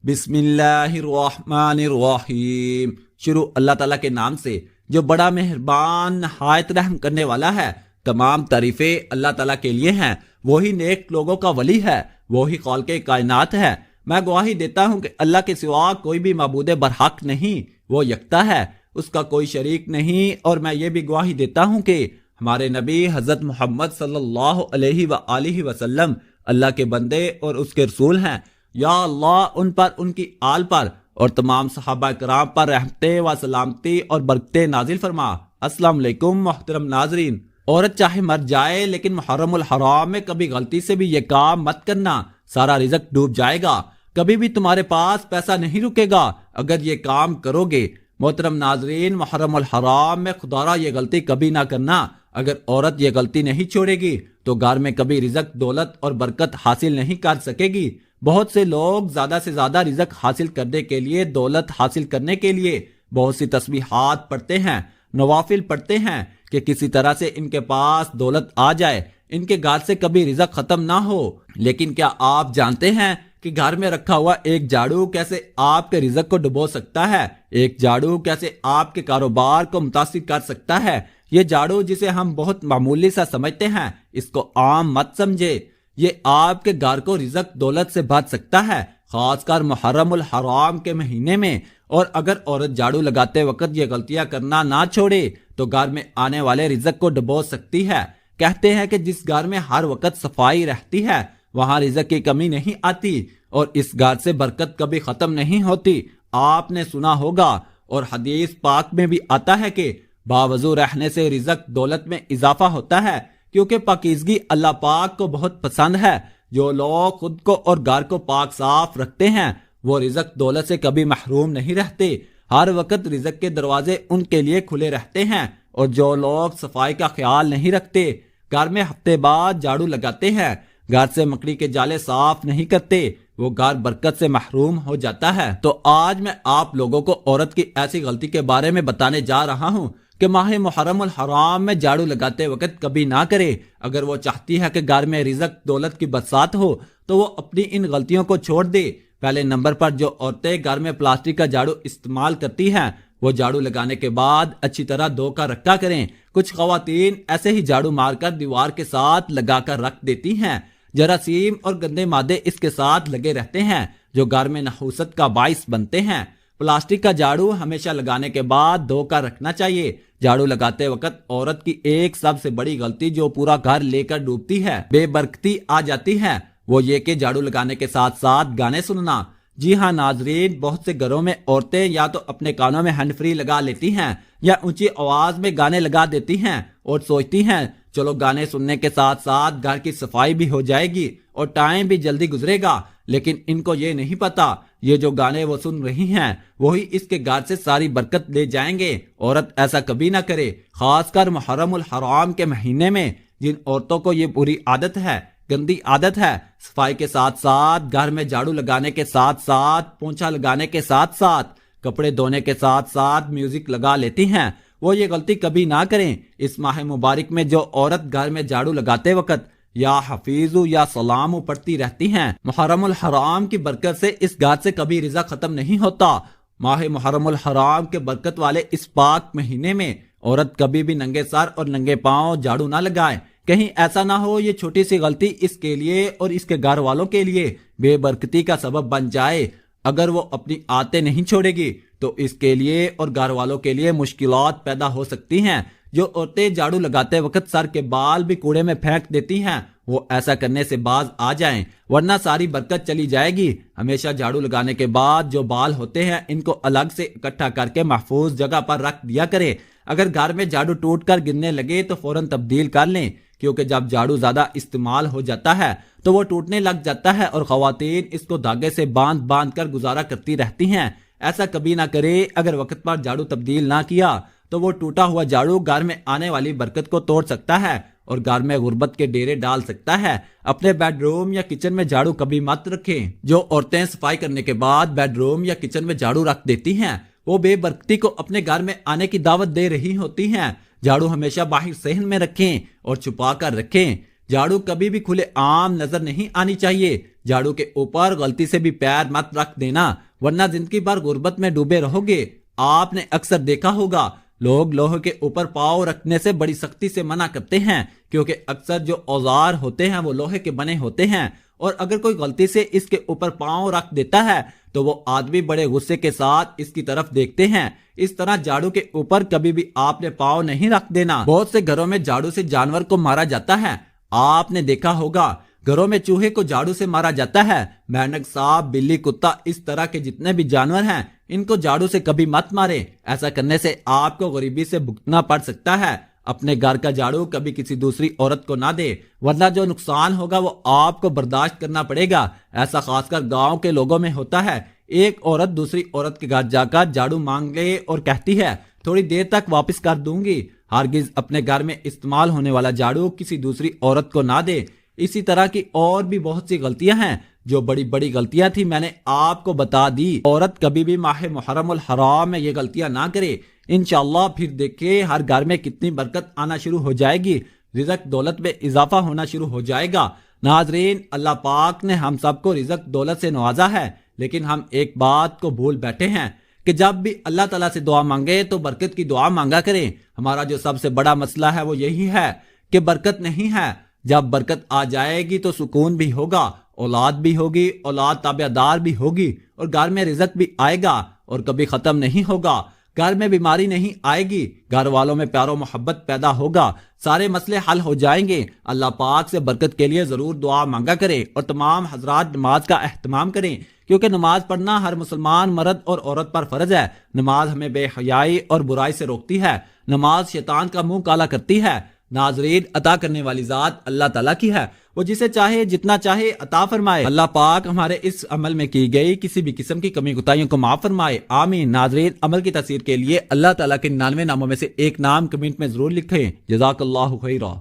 بسم اللہ الرحمن الرحیم۔ شروع اللہ تعالیٰ کے نام سے جو بڑا مہربان نہایت رحم کرنے والا ہے۔ تمام تعریفیں اللہ تعالیٰ کے لیے ہیں، وہی نیک لوگوں کا ولی ہے، وہی خالق کائنات ہے۔ میں گواہی دیتا ہوں کہ اللہ کے سوا کوئی بھی معبود برحق نہیں، وہ یکتا ہے، اس کا کوئی شریک نہیں۔ اور میں یہ بھی گواہی دیتا ہوں کہ ہمارے نبی حضرت محمد صلی اللہ علیہ وآلہ وسلم اللہ کے بندے اور اس کے رسول ہیں۔ یا اللہ ان پر، ان کی آل پر اور تمام صحابہ کرام پر رحمتیں و سلامتی اور برکتیں نازل فرما۔ السلام علیکم محترم ناظرین۔ عورت چاہے مر جائے لیکن محرم الحرام میں کبھی غلطی سے بھی یہ کام مت کرنا، سارا رزق ڈوب جائے گا، کبھی بھی تمہارے پاس پیسہ نہیں رکے گا اگر یہ کام کرو گے۔ محترم ناظرین، محرم الحرام میں خدارا یہ غلطی کبھی نہ کرنا۔ اگر عورت یہ غلطی نہیں چھوڑے گی تو گھر میں کبھی رزق، دولت اور برکت حاصل نہیں کر سکے گی۔ بہت سے لوگ زیادہ سے زیادہ رزق حاصل کرنے کے لیے، دولت حاصل کرنے کے لیے بہت سی تسبیحات پڑھتے ہیں، نوافل پڑھتے ہیں کہ کسی طرح سے ان کے پاس دولت آ جائے، ان کے گھر سے کبھی رزق ختم نہ ہو۔ لیکن کیا آپ جانتے ہیں کہ گھر میں رکھا ہوا ایک جھاڑو کیسے آپ کے رزق کو ڈبو سکتا ہے؟ ایک جھاڑو کیسے آپ کے کاروبار کو متاثر کر سکتا ہے؟ یہ جھاڑو جسے ہم بہت معمولی سا سمجھتے ہیں، اس کو عام مت سمجھے۔ یہ آپ کے گھر کو رزق، دولت سے بھر سکتا ہے، خاص کر محرم الحرام کے مہینے میں۔ اور اگر عورت جھاڑو لگاتے وقت یہ غلطیاں کرنا نہ چھوڑے تو گھر میں آنے والے رزق کو ڈبو سکتی ہے۔ کہتے ہیں کہ جس گھر میں ہر وقت صفائی رہتی ہے وہاں رزق کی کمی نہیں آتی اور اس گھر سے برکت کبھی ختم نہیں ہوتی۔ آپ نے سنا ہوگا اور حدیث پاک میں بھی آتا ہے کہ باوضو رہنے سے رزق، دولت میں اضافہ ہوتا ہے، کیونکہ پاکیزگی اللہ پاک کو بہت پسند ہے۔ جو لوگ خود کو اور گھر کو پاک صاف رکھتے ہیں وہ رزق، دولت سے کبھی محروم نہیں رہتے، ہر وقت رزق کے دروازے ان کے لیے کھلے رہتے ہیں۔ اور جو لوگ صفائی کا خیال نہیں رکھتے، گھر میں ہفتے بعد جھاڑو لگاتے ہیں، گھر سے مکڑی کے جالے صاف نہیں کرتے، وہ گھر برکت سے محروم ہو جاتا ہے۔ تو آج میں آپ لوگوں کو عورت کی ایسی غلطی کے بارے میں بتانے جا رہا ہوں کہ ماہ محرم الحرام میں جھاڑو لگاتے وقت کبھی نہ کرے۔ اگر وہ چاہتی ہے کہ گھر میں رزق، دولت کی برسات ہو تو وہ اپنی ان غلطیوں کو چھوڑ دے۔ پہلے نمبر پر جو عورتیں گھر میں پلاسٹک کا جھاڑو استعمال کرتی ہیں وہ جھاڑو لگانے کے بعد اچھی طرح دھو کر رکھا کریں۔ کچھ خواتین ایسے ہی جھاڑو مار کر دیوار کے ساتھ لگا کر رکھ دیتی ہیں، جراثیم اور گندے مادے اس کے ساتھ لگے رہتے ہیں جو گھر میں نحوست کا باعث بنتے ہیں۔ پلاسٹک کا جھاڑو ہمیشہ لگانے کے بعد دھو کر رکھنا چاہیے۔ جھاڑو لگاتے وقت عورت کی ایک سب سے بڑی غلطی جو پورا گھر لے کر ڈوبتی ہے، بے برکتی آ جاتی ہے، وہ یہ کہ جھاڑو لگانے کے ساتھ ساتھ گانے سننا۔ جی ہاں ناظرین، بہت سے گھروں میں عورتیں یا تو اپنے کانوں میں ہینڈ فری لگا لیتی ہیں یا اونچی آواز میں گانے لگا دیتی ہیں اور سوچتی ہیں چلو گانے سننے کے ساتھ ساتھ گھر کی صفائی بھی ہو جائے گی اور ٹائم بھی جلدی گزرے گا۔ لیکن ان کو یہ نہیں پتا یہ جو گانے وہ سن رہی ہیں وہی اس کے گھر سے ساری برکت لے جائیں گے۔ عورت ایسا کبھی نہ کرے، خاص کر محرم الحرام کے مہینے میں۔ جن عورتوں کو یہ بری عادت ہے، گندی عادت ہے، صفائی کے ساتھ ساتھ گھر میں جھاڑو لگانے کے ساتھ ساتھ، پونچھا لگانے کے ساتھ ساتھ، کپڑے دھونے کے ساتھ ساتھ میوزک لگا لیتی ہیں، وہ یہ غلطی کبھی نہ کریں۔ اس ماہ مبارک میں جو عورت گھر میں جھاڑو لگاتے وقت یا حفیظو یا سلامو پڑھتی رہتی ہیں، محرم الحرام کی برکت سے اس گھر سے کبھی رزق ختم نہیں ہوتا۔ ماہ محرم الحرام کے برکت والے اس پاک مہینے میں عورت کبھی بھی ننگے سر اور ننگے پاؤں جھاڑو نہ لگائے۔ کہیں ایسا نہ ہو یہ چھوٹی سی غلطی اس کے لیے اور اس کے گھر والوں کے لیے بے برکتی کا سبب بن جائے۔ اگر وہ اپنی عادتیں نہیں چھوڑے گی تو اس کے لیے اور گھر والوں کے لیے مشکلات پیدا ہو سکتی ہیں۔ جو عورتیں جھاڑو لگاتے وقت سر کے بال بھی کوڑے میں پھینک دیتی ہیں وہ ایسا کرنے سے باز آ جائیں، ورنہ ساری برکت چلی جائے گی۔ ہمیشہ جھاڑو لگانے کے بعد جو بال ہوتے ہیں ان کو الگ سے اکٹھا کر کے محفوظ جگہ پر رکھ دیا کرے۔ اگر گھر میں جھاڑو ٹوٹ کر گرنے لگے تو فوراً تبدیل کر لیں، کیونکہ جب جھاڑو زیادہ استعمال ہو جاتا ہے تو وہ ٹوٹنے لگ جاتا ہے اور خواتین اس کو دھاگے سے باندھ باندھ کر گزارا کرتی رہتی ہیں۔ ایسا کبھی نہ کرے۔ اگر وقت پر جھاڑو تبدیل نہ کیا تو وہ ٹوٹا ہوا جھاڑو گھر میں آنے والی برکت کو توڑ سکتا ہے اور گھر میں غربت کے ڈیرے ڈال سکتا ہے۔ اپنے بیڈ روم یا کچن میں جھاڑو کبھی مت رکھیں۔ جو عورتیں صفائی کرنے کے بعد بیڈ روم یا کچن میں جھاڑو رکھ دیتی ہیں وہ بے برکتی کو اپنے گھر میں آنے کی دعوت دے رہی ہوتی ہیں۔ جھاڑو ہمیشہ باہر صحن میں رکھیں اور چھپا کر رکھیں۔ جھاڑو کبھی بھی کھلے عام نظر نہیں آنی چاہیے۔ جھاڑو کے اوپر غلطی سے بھی پیر مت رکھ دینا ورنہ زندگی بھر غربت میں ڈوبے رہو گے۔ آپ نے اکثر دیکھا ہوگا لوگ لوہے کے اوپر پاؤں رکھنے سے بڑی سختی سے منع کرتے ہیں کیونکہ اکثر جو اوزار ہوتے ہیں وہ لوہے کے بنے ہوتے ہیں، اور اگر کوئی غلطی سے اس کے اوپر پاؤں رکھ دیتا ہے تو وہ آدمی بڑے غصے کے ساتھ اس کی طرف دیکھتے ہیں۔ اس طرح جھاڑو کے اوپر کبھی بھی آپ نے پاؤں نہیں رکھ دینا۔ بہت سے گھروں میں جھاڑو سے جانور کو مارا جاتا ہے، آپ نے دیکھا ہوگا گھروں میں چوہے کو جھاڑو سے مارا جاتا ہے۔ مینک، سانپ، بلی، کتا، اس طرح کے جتنے بھی جانور ہیں ان کو جھاڑو سے کبھی مت مارے، ایسا کرنے سے آپ کو غریبی سے بھگتنا پڑ سکتا ہے۔ اپنے گھر کا جھاڑو کبھی کسی دوسری عورت کو نہ دے ورنہ جو نقصان ہوگا وہ آپ کو برداشت کرنا پڑے گا۔ ایسا خاص کر گاؤں کے لوگوں میں ہوتا ہے، ایک عورت دوسری عورت کے گھر جا کر جھاڑو مانگ لے اور کہتی ہے تھوڑی دیر تک واپس کر دوں گی۔ ہرگز اپنے گھر میں استعمال ہونے والا جھاڑو کسی دوسری عورت کو نہ دے۔ اسی طرح کی اور بھی بہت سی غلطیاں ہیں جو بڑی بڑی غلطیاں تھی، میں نے آپ کو بتا دی۔ عورت کبھی بھی ماہ محرم الحرام میں یہ غلطیاں نہ کرے، انشاءاللہ پھر دیکھیں ہر گھر میں کتنی برکت آنا شروع ہو جائے گی، رزق دولت میں اضافہ ہونا شروع ہو جائے گا۔ ناظرین، اللہ پاک نے ہم سب کو رزق دولت سے نوازا ہے، لیکن ہم ایک بات کو بھول بیٹھے ہیں کہ جب بھی اللہ تعالیٰ سے دعا مانگے تو برکت کی دعا مانگا کریں۔ ہمارا جو سب سے بڑا مسئلہ ہے وہ یہی ہے کہ برکت نہیں ہے۔ جب برکت آ جائے گی تو سکون بھی ہوگا، اولاد بھی ہوگی، اولاد تابع دار بھی ہوگی، اور گھر میں رزق بھی آئے گا اور کبھی ختم نہیں ہوگا۔ گھر میں بیماری نہیں آئے گی، گھر والوں میں پیار و محبت پیدا ہوگا، سارے مسئلے حل ہو جائیں گے۔ اللہ پاک سے برکت کے لیے ضرور دعا مانگا کریں اور تمام حضرات نماز کا اہتمام کریں، کیونکہ نماز پڑھنا ہر مسلمان مرد اور عورت پر فرض ہے۔ نماز ہمیں بے حیائی اور برائی سے روکتی ہے، نماز شیطان کا منہ کالا کرتی ہے۔ ناظرین، عطا کرنے والی ذات اللہ تعالیٰ کی ہے، وہ جسے چاہے جتنا چاہے عطا فرمائے۔ اللہ پاک ہمارے اس عمل میں کی گئی کسی بھی قسم کی کمی کوتاہیوں کو معاف فرمائے، آمین۔ ناظرین، عمل کی تاثیر کے لیے اللہ تعالیٰ کے 99 ناموں میں سے ایک نام کمنٹ میں ضرور لکھیں۔ جزاک اللہ خیرہ۔